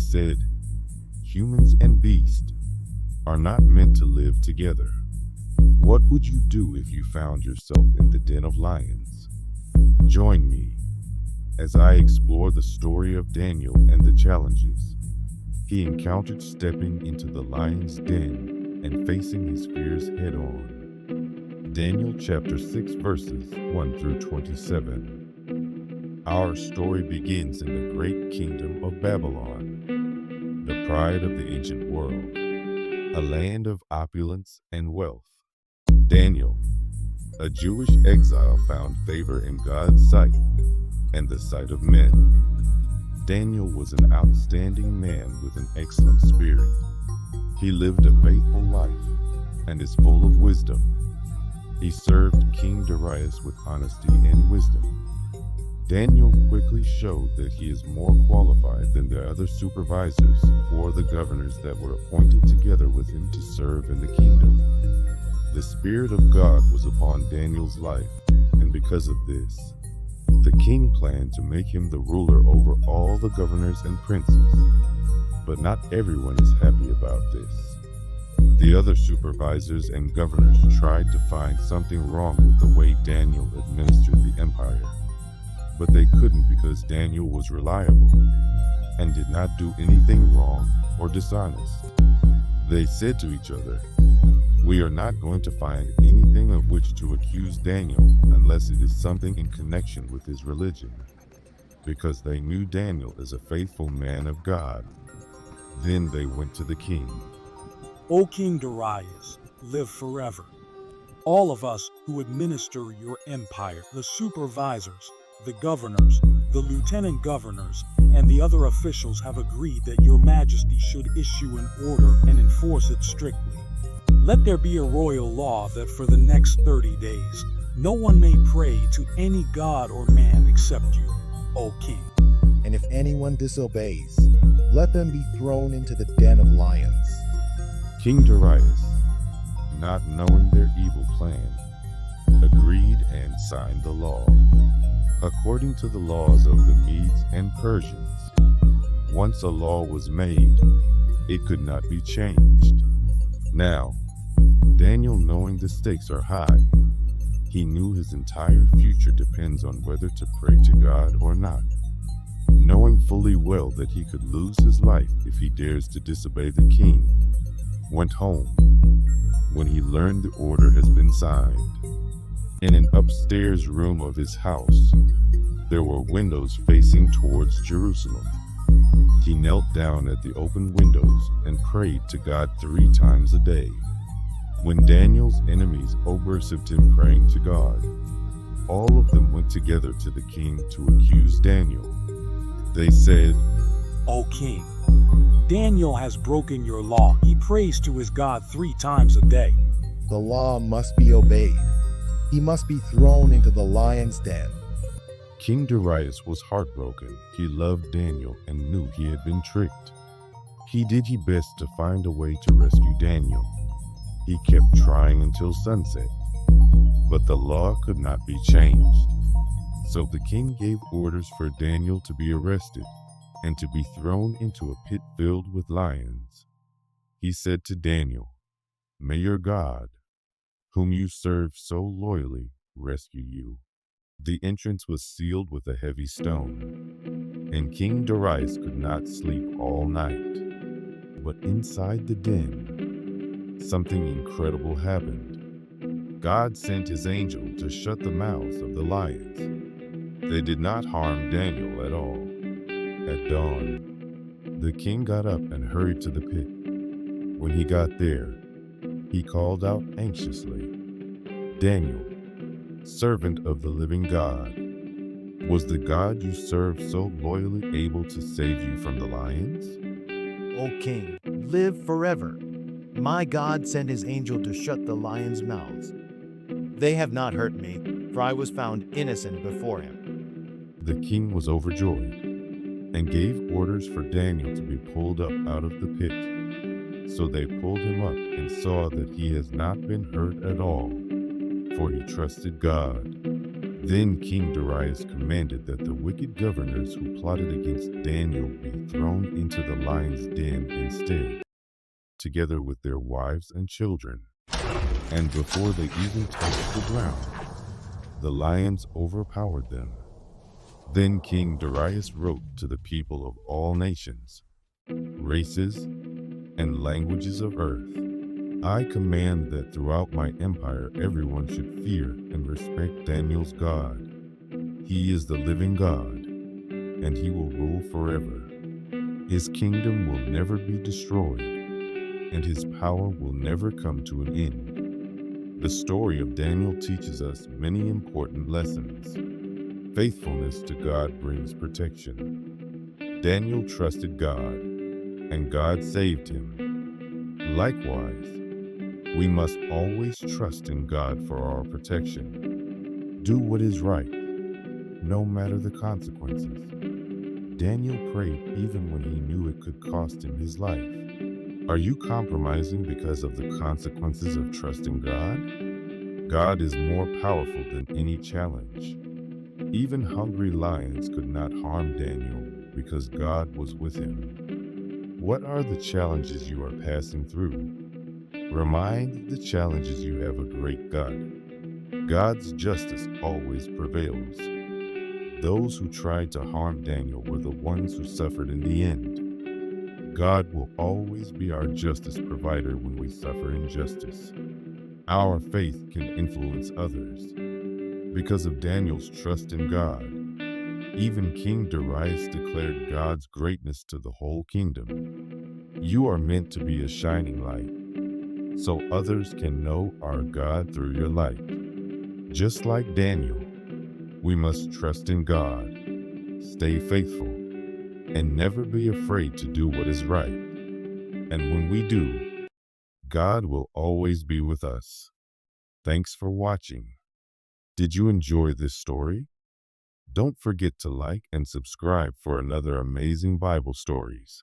said, "Humans and beasts are not meant to live together." What would you do if you found yourself in the den of lions? Join me as I explore the story of Daniel and the challenges he encountered stepping into the lion's den and facing his fears head on. Daniel chapter 6 verses 1 through 27. Our story begins in the great kingdom of Babylon, the pride of the ancient world, a land of opulence and wealth. Daniel, a Jewish exile, found favor in God's sight and the sight of men. Daniel was an outstanding man with an excellent spirit. He lived a faithful life and is full of wisdom. He served King Darius with honesty and wisdom. Daniel quickly showed that he is more qualified than the other supervisors or the governors that were appointed together with him to serve in the kingdom. The Spirit of God was upon Daniel's life, and because of this, the king planned to make him the ruler over all the governors and princes. But not everyone is happy about this. The other supervisors and governors tried to find something wrong with the way Daniel administered the empire. But they couldn't, because Daniel was reliable and did not do anything wrong or dishonest. They said to each other, "We are not going to find anything of which to accuse Daniel unless it is something in connection with his religion," because they knew Daniel as a faithful man of God. Then they went to the king. O King Darius, live forever. All of us who administer your empire, the supervisors, the governors, the lieutenant governors, and the other officials have agreed that your majesty should issue an order and enforce it strictly. Let there be a royal law that for the next 30 days, no one may pray to any god or man except you, O king. And if anyone disobeys, let them be thrown into the den of lions. King Darius, not knowing their evil plan, agreed and signed the law. According to the laws of the Medes and Persians, once a law was made, it could not be changed. Now, Daniel, knowing the stakes are high, he knew his entire future depends on whether to pray to God or not. Knowing fully well that he could lose his life if he dares to disobey the king, went home when he learned the order has been signed. In an upstairs room of his house, there were windows facing towards Jerusalem. He knelt down at the open windows and prayed to God 3 times a day. When Daniel's enemies observed him praying to God, all of them went together to the king to accuse Daniel. They said, O king, Daniel has broken your law. He prays to his God 3 times a day. The law must be obeyed. He must be thrown into the lion's den. King Darius was heartbroken. He loved Daniel and knew he had been tricked. He did his best to find a way to rescue Daniel. He kept trying until sunset, but the law could not be changed. So the king gave orders for Daniel to be arrested and to be thrown into a pit filled with lions. He said to Daniel, "May your God, whom you serve so loyally, rescue you." The entrance was sealed with a heavy stone, and King Darius could not sleep all night. But inside the den, something incredible happened. God sent his angel to shut the mouths of the lions. They did not harm Daniel at all. At dawn, the king got up and hurried to the pit. When he got there, he called out anxiously, "Daniel, servant of the living God, was the God you served so loyally able to save you from the lions?" O king, live forever. My God sent his angel to shut the lions' mouths. They have not hurt me, for I was found innocent before him. The king was overjoyed and gave orders for Daniel to be pulled up out of the pit. So they pulled him up and saw that he has not been hurt at all, for he trusted God. Then King Darius commanded that the wicked governors who plotted against Daniel be thrown into the lion's den instead, together with their wives and children. And before they even touched the ground, the lions overpowered them. Then King Darius wrote to the people of all nations, races, and languages of earth, I command that throughout my empire everyone should fear and respect Daniel's God. He is the living God, and he will rule forever. His kingdom will never be destroyed, and his power will never come to an end. The story of Daniel teaches us many important lessons. Faithfulness to God brings protection. Daniel trusted God, and God saved him. Likewise, we must always trust in God for our protection. Do what is right, no matter the consequences. Daniel prayed even when he knew it could cost him his life. Are you compromising because of the consequences of trusting God? God is more powerful than any challenge. Even hungry lions could not harm Daniel because God was with him. What are the challenges you are passing through? Remind the challenges you have a great God. God's justice always prevails. Those who tried to harm Daniel were the ones who suffered in the end. God will always be our justice provider when we suffer injustice. Our faith can influence others. Because of Daniel's trust in God, even King Darius declared God's greatness to the whole kingdom. You are meant to be a shining light, so others can know our God through your light. Just like Daniel, we must trust in God, stay faithful, and never be afraid to do what is right. And when we do, God will always be with us. Thanks for watching. Did you enjoy this story? Don't forget to like and subscribe for another amazing Bible stories.